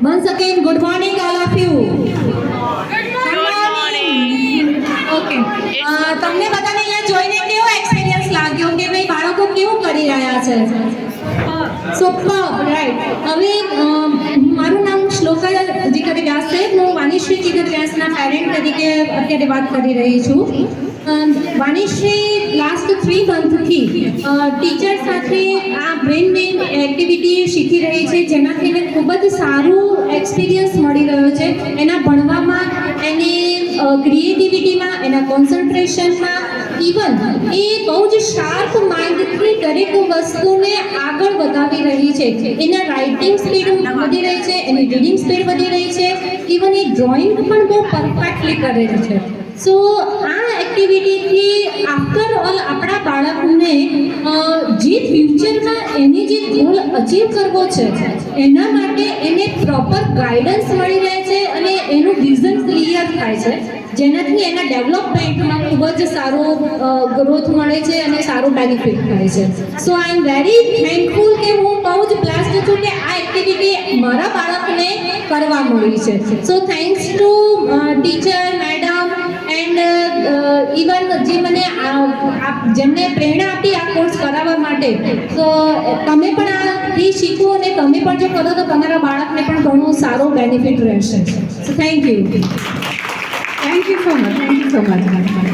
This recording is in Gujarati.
Once again, good morning, all of you. Good morning. Okay. તમને બધાને અહીંયા જોઈને કેવો એક્સપિરિયન્સ લાગ્યો કે ભાઈ બાળકો કેવું કરી રહ્યા છે? Super, right. હવે મારું નામ શ્લોકા જીગર વ્યાસ છે. હું વાણીશ્રી જીગર વ્યાસના પેરેન્ટ તરીકે અત્યારે વાત કરી રહી છું. વાણીશ્રી લાસ્ટ 3 મંથથી ટીચર સાથે આ બ્રેન મેઇન એક્ટિવિટી શીખી રહી છે, જેનાથી એને ખૂબ જ સારું એક્સપિરિયન્સ મળી રહ્યો છે. એના ભણવામાં, એની ક્રિએટિવિટીમાં, એના કોન્સન્ટ્રેશનમાં, ઇવન એ બહુ જ શાર્પ માઇન્ડથી દરેક વસ્તુને આગળ વધાવી રહી છે. એના રાઇટિંગ સ્પીડ વધી રહી છે, એની રીડિંગ સ્પીડ વધી રહી છે, ઇવન એ ડ્રોઈંગ પણ બહુ પરફેક્ટલી કરે છે. સો આ એક્ટિવિટીથી આફ્ટર ઓલ આપણા બાળકને જે ફ્યુચરમાં એની જે ગોલ અચીવ કરવો છે એના માટે એને પ્રોપર ગાઈડન્સ મળી રહે છે અને એનું વિઝન ક્લિયર થાય છે, જેનાથી એના ડેવલપમેન્ટમાં ખૂબ જ સારો ગ્રોથ મળે છે અને સારું બેનિફિટ થાય છે. સો આઈ એમ વેરી થેન્કફુલ કે હું બહુ જ બ્લેસ્ડ છું કે આ એક્ટિવિટી મારા બાળકને કરવા મળી છે. સો thanks to teacher, madam and even જે મને જેમને પ્રેરણા આપી આ કોર્સ કરાવવા માટે. તો તમે પણ આથી શીખો અને તમે પણ જો કરો તો તમારા બાળકને પણ ઘણું સારો બેનિફિટ રહેશે. So thank you. Thank you so much.